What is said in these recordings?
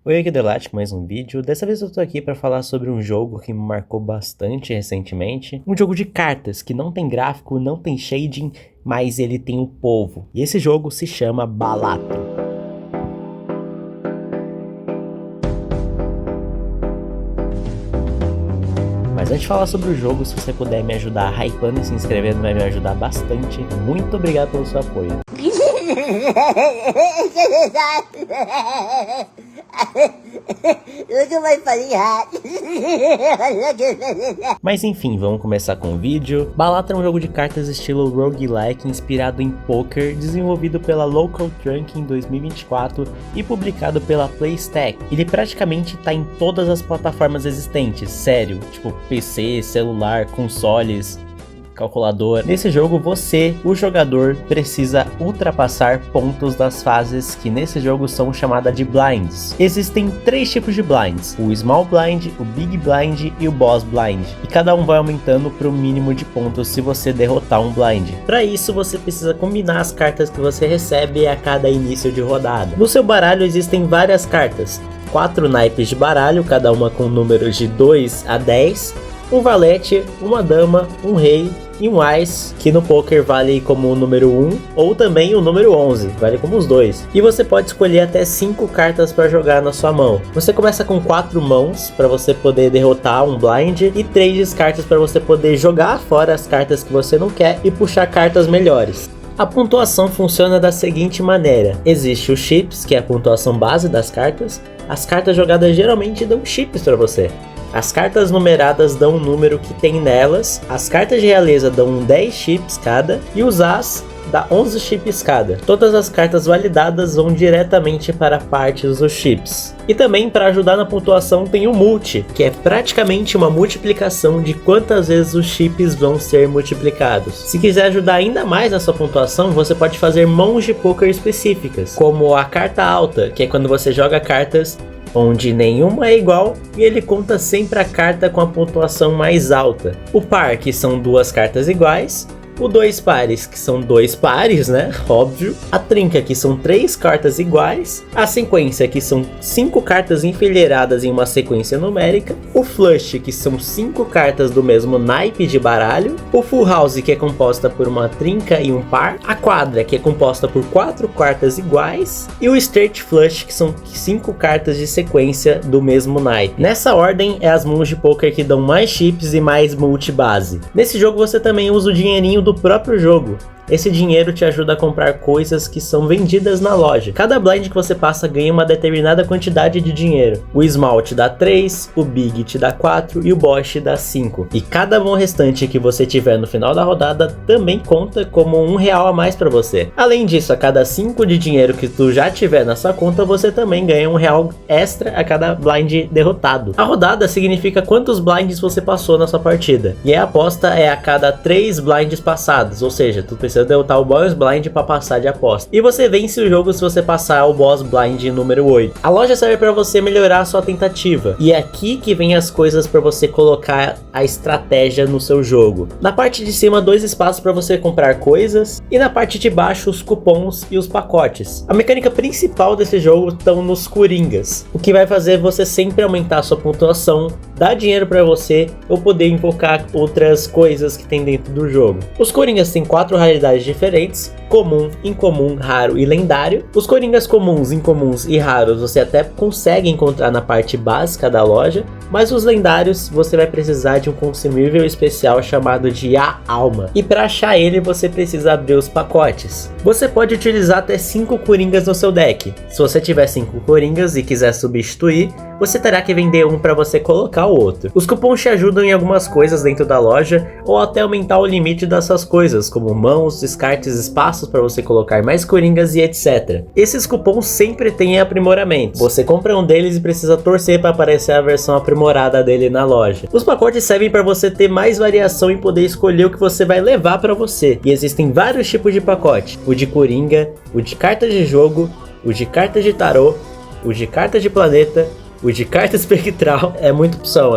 Oi, aqui é Delate com mais um vídeo. Dessa vez eu tô aqui pra falar sobre um jogo que me marcou bastante recentemente. Um jogo de cartas que não tem gráfico, não tem shading, mas ele tem o povo. E esse jogo se chama Balatro. Mas antes de falar sobre o jogo, se você puder me ajudar hypando e se inscrevendo, vai me ajudar bastante. Muito obrigado pelo seu apoio. Mas enfim, vamos começar com o vídeo. Balatro é um jogo de cartas estilo roguelike inspirado em poker, desenvolvido pela Local Trunk em 2024 e publicado pela Playstack. Ele praticamente tá em todas as plataformas existentes, sério, tipo PC, celular, consoles, calculador. Nesse jogo você, o jogador, precisa ultrapassar pontos das fases que nesse jogo são chamadas de blinds. Existem 3 tipos de blinds: o small blind, o big blind e o boss blind, e cada um vai aumentando para o mínimo de pontos se você derrotar um blind. Para isso você precisa combinar as cartas que você recebe a cada início de rodada. No seu baralho existem várias cartas, 4 naipes de baralho, cada uma com números de 2 a 10, um valete, uma dama, um rei e um ás, que no poker vale como o número 1 ou também o número 11, vale como os dois. E você pode escolher até 5 cartas para jogar na sua mão. Você começa com 4 mãos para você poder derrotar um blind e 3 cartas para você poder jogar fora as cartas que você não quer e puxar cartas melhores. A pontuação funciona da seguinte maneira: existe o chips, que é a pontuação base das cartas. As cartas jogadas geralmente dão chips para você. As cartas numeradas dão o número que tem nelas, as cartas de realeza dão 10 chips cada e os as dá 11 chips cada. Todas as cartas validadas vão diretamente para partes dos chips. E também, para ajudar na pontuação, tem o multi, que é praticamente uma multiplicação de quantas vezes os chips vão ser multiplicados. Se quiser ajudar ainda mais na sua pontuação, você pode fazer mãos de poker específicas, como a carta alta, que é quando você joga cartas onde nenhuma é igual e ele conta sempre a carta com a pontuação mais alta. O par, que são 2 cartas iguais. O 2 pares, que são 2 pares, né? Óbvio. A trinca, que são 3 cartas iguais. A sequência, que são 5 cartas enfileiradas em uma sequência numérica. O flush, que são 5 cartas do mesmo naipe de baralho. O full house, que é composta por uma trinca e um par. A quadra, que é composta por 4 cartas iguais. E o straight flush, que são 5 cartas de sequência do mesmo naipe. Nessa ordem, é as mãos de poker que dão mais chips e mais multi base. Nesse jogo você também usa o dinheirinho do próprio jogo. Esse dinheiro te ajuda a comprar coisas que são vendidas na loja. Cada blind que você passa ganha uma determinada quantidade de dinheiro. O small te dá 3, o big te dá 4 e o boss te dá 5. E cada mão restante que você tiver no final da rodada também conta como R$1 a mais para você. Além disso, a cada 5 de dinheiro que tu já tiver na sua conta, você também ganha R$1 extra a cada blind derrotado. A rodada significa quantos blinds você passou na sua partida. E a aposta é a cada 3 blinds passados, ou seja, tu precisa derrotar o boss blind para passar de aposta. E você vence o jogo se você passar o boss blind número 8. A loja serve para você melhorar a sua tentativa. E é aqui que vem as coisas para você colocar a estratégia no seu jogo. Na parte de cima, 2 espaços para você comprar coisas. E na parte de baixo, os cupons e os pacotes. A mecânica principal desse jogo estão nos coringas, o que vai fazer você sempre aumentar a sua pontuação, dar dinheiro para você ou poder invocar outras coisas que tem dentro do jogo. Os coringas têm 4 raridades diferentes: comum, incomum, raro e lendário. Os coringas comuns, incomuns e raros você até consegue encontrar na parte básica da loja, mas os lendários você vai precisar de um consumível especial chamado de A Alma. E para achar ele você precisa abrir os pacotes. Você pode utilizar até 5 coringas no seu deck. Se você tiver 5 coringas e quiser substituir, você terá que vender um para você colocar o outro. Os cupons te ajudam em algumas coisas dentro da loja ou até aumentar o limite dessas coisas, como mãos, descartes, espaços para você colocar mais coringas e etc. Esses cupons sempre têm aprimoramentos. Você compra um deles e precisa torcer para aparecer a versão aprimorada dele na loja. Os pacotes servem para você ter mais variação e poder escolher o que você vai levar para você. E existem vários tipos de pacote: o de coringa, o de cartas de jogo, o de cartas de tarô, o de cartas de planeta, O de carta espectral é muita opção,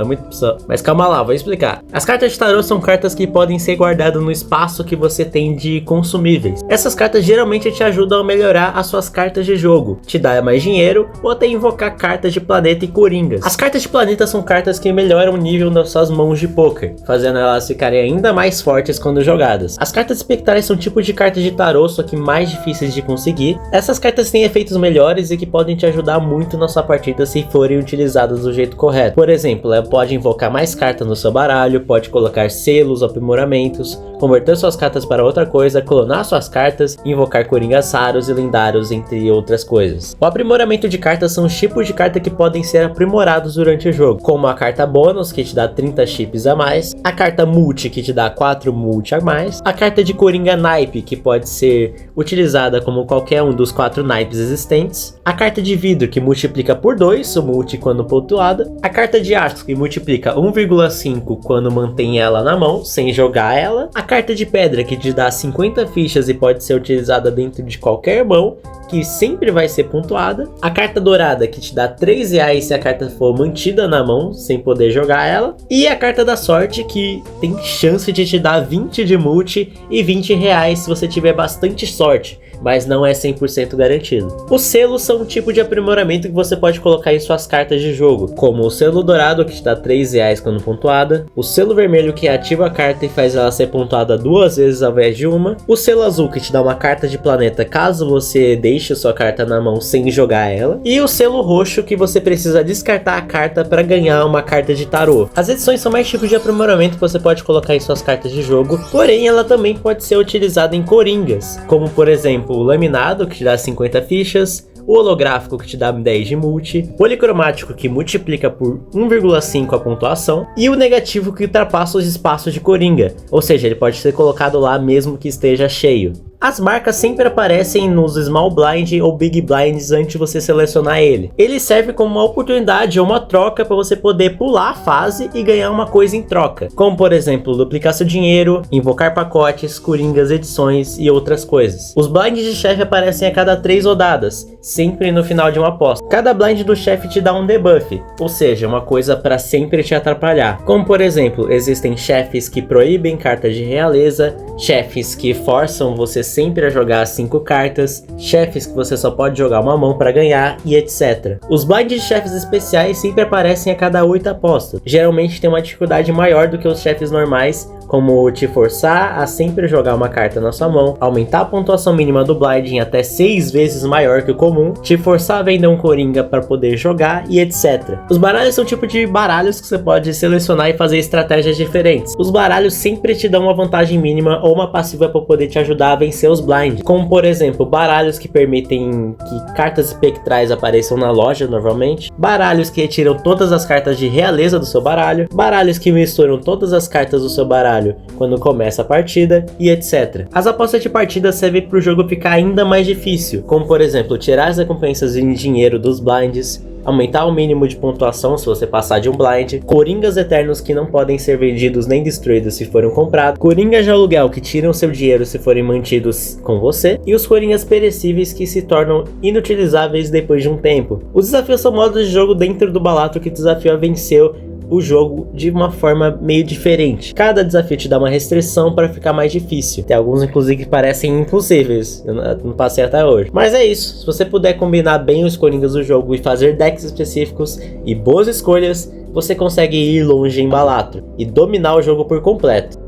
Mas calma lá, vou explicar. As cartas de tarô são cartas que podem ser guardadas no espaço que você tem de consumíveis. Essas cartas geralmente te ajudam a melhorar as suas cartas de jogo, te dar mais dinheiro ou até invocar cartas de planeta e coringas. As cartas de planeta são cartas que melhoram o nível das suas mãos de poker, fazendo elas ficarem ainda mais fortes quando jogadas. As cartas espectrais são tipos de cartas de tarô, só que mais difíceis de conseguir. Essas cartas têm efeitos melhores e que podem te ajudar muito na sua partida se forem utilizadas do jeito correto. Por exemplo, ela pode invocar mais cartas no seu baralho, pode colocar selos, aprimoramentos, converter suas cartas para outra coisa, clonar suas cartas, invocar coringas raros e lendários, entre outras coisas. O aprimoramento de cartas são os tipos de carta que podem ser aprimorados durante o jogo, como a carta bônus, que te dá 30 chips a mais, a carta multi, que te dá 4 multi a mais, a carta de coringa naipe, que pode ser utilizada como qualquer um dos 4 naipes existentes, a carta de vidro, que multiplica por 2 o multi quando pontuada, a carta de aço, que multiplica 1,5 quando mantém ela na mão, sem jogar ela, a carta de pedra, que te dá 50 fichas e pode ser utilizada dentro de qualquer mão, que sempre vai ser pontuada, a carta dourada, que te dá 3 reais se a carta for mantida na mão, sem poder jogar ela, e a carta da sorte, que tem chance de te dar 20 de multi e 20 reais se você tiver bastante sorte, mas não é 100% garantido. Os selos são um tipo de aprimoramento que você pode colocar em suas cartas de jogo, como o selo dourado, que te dá 3 reais quando pontuada, o selo vermelho, que ativa a carta e faz ela ser pontuada 2 vezes ao invés de uma, o selo azul, que te dá uma carta de planeta caso você deixe sua carta na mão sem jogar ela, e o selo roxo, que você precisa descartar a carta para ganhar uma carta de tarô. As edições são mais tipos de aprimoramento que você pode colocar em suas cartas de jogo, porém ela também pode ser utilizada em coringas, como por exemplo o laminado, que te dá 50 fichas, o holográfico, que te dá 10 de multi, o policromático, que multiplica por 1,5 a pontuação, e o negativo, que ultrapassa os espaços de coringa, ou seja, ele pode ser colocado lá mesmo que esteja cheio. As marcas sempre aparecem nos Small Blind ou Big Blinds antes de você selecionar ele. Ele serve como uma oportunidade ou uma troca para você poder pular a fase e ganhar uma coisa em troca, como por exemplo, duplicar seu dinheiro, invocar pacotes, coringas, edições e outras coisas. Os blinds de chefe aparecem a cada 3 rodadas, sempre no final de uma aposta. Cada blind do chefe te dá um debuff, ou seja, uma coisa para sempre te atrapalhar. Como por exemplo, existem chefes que proíbem cartas de realeza, chefes que forçam você sempre a jogar 5 cartas, chefes que você só pode jogar uma mão para ganhar e etc. Os blinds de chefes especiais sempre aparecem a cada 8 apostas. Geralmente tem uma dificuldade maior do que os chefes normais, como te forçar a sempre jogar uma carta na sua mão, aumentar a pontuação mínima do blind em até 6 vezes maior que o comum, te forçar a vender um coringa para poder jogar e etc. Os baralhos são tipo de baralhos que você pode selecionar e fazer estratégias diferentes. Os baralhos sempre te dão uma vantagem mínima ou uma passiva para poder te ajudar a vencer os blinds, como por exemplo, baralhos que permitem que cartas espectrais apareçam na loja normalmente, baralhos que retiram todas as cartas de realeza do seu baralho, baralhos que misturam todas as cartas do seu baralho quando começa a partida e etc. As apostas de partida servem para o jogo ficar ainda mais difícil, como por exemplo, tirar as recompensas em dinheiro dos blinds, aumentar o mínimo de pontuação se você passar de um blind, coringas eternos que não podem ser vendidos nem destruídos se forem comprados, coringas de aluguel que tiram seu dinheiro se forem mantidos com você, e os coringas perecíveis que se tornam inutilizáveis depois de um tempo. Os desafios são modos de jogo dentro do Balatro que desafia a vencer o jogo de uma forma meio diferente. Cada desafio te dá uma restrição para ficar mais difícil. Tem alguns inclusive que parecem impossíveis, eu não passei até hoje. Mas é isso, se você puder combinar bem os coringas do jogo e fazer decks específicos e boas escolhas, você consegue ir longe em Balatro e dominar o jogo por completo.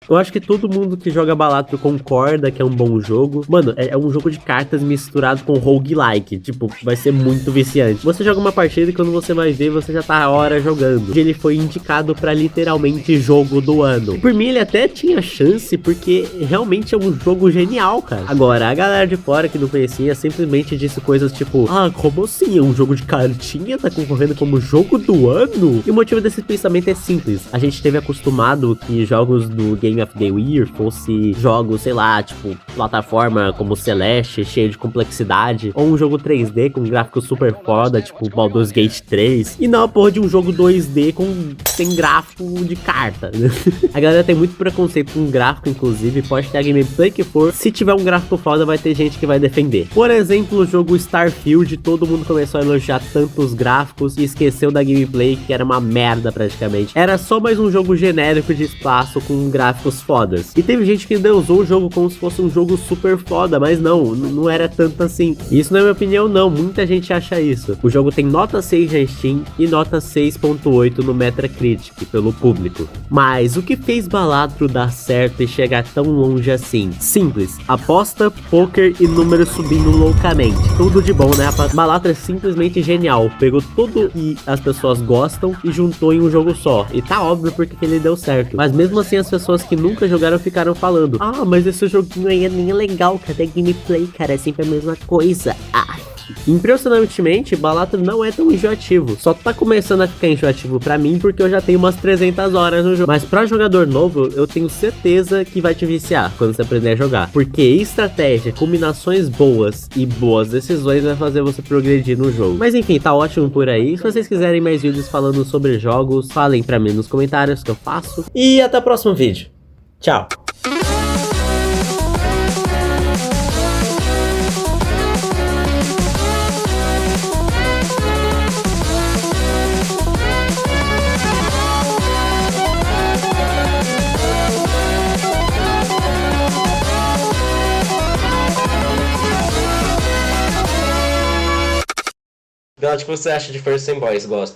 Eu acho que todo mundo que joga Balatro concorda que é um bom jogo. Mano, é um jogo de cartas misturado com roguelike. Tipo, vai ser muito viciante. Você joga uma partida e quando você vai ver, você já tá a hora jogando. Ele foi indicado pra literalmente jogo do ano. E por mim, ele até tinha chance, porque realmente é um jogo genial, cara. Agora, a galera de fora que não conhecia simplesmente disse coisas tipo: ah, como assim? É um jogo de cartinha? Tá concorrendo como jogo do ano? E o motivo desse pensamento é simples. A gente esteve acostumado que jogos do Game Game of the Year fosse jogos, sei lá, tipo, plataforma como Celeste, cheio de complexidade, ou um jogo 3D com gráfico super foda, tipo Baldur's Gate 3, e não a porra de um jogo 2D sem gráfico de carta. A galera tem muito preconceito com gráfico, inclusive, pode ter a gameplay que for, se tiver um gráfico foda vai ter gente que vai defender. Por exemplo, o jogo Starfield, todo mundo começou a elogiar tanto os gráficos e esqueceu da gameplay, que era uma merda praticamente. Era só mais um jogo genérico de espaço com gráficos fodas. E teve gente que usou o jogo como se fosse um jogo super foda, mas não era tanto assim. Isso não é minha opinião não, muita gente acha isso. O jogo tem nota 6 na Steam e nota 6.8 no Metacritic pelo público. Mas o que fez Balatro dar certo e chegar tão longe assim? Simples, aposta, poker e números subindo loucamente. Tudo de bom, né? Balatro é simplesmente genial, pegou tudo que as pessoas gostam e juntou em um jogo só. E tá óbvio porque ele deu certo. Mas mesmo assim as pessoas que nunca jogaram ficaram falando: ah, mas esse joguinho aí nem é legal, cadê a gameplay, cara? É sempre a mesma coisa. Impressionantemente, Balatro não é tão enjoativo. Só tá começando a ficar enjoativo pra mim porque eu já tenho umas 300 horas no jogo. Mas pra jogador novo, eu tenho certeza que vai te viciar quando você aprender a jogar. Porque estratégia, combinações boas e boas decisões vai fazer você progredir no jogo. Mas enfim, tá ótimo por aí. Se vocês quiserem mais vídeos falando sobre jogos, falem pra mim nos comentários que eu faço. E até o próximo vídeo. Tchau! Bela, o que você acha de First Boys? Gosto.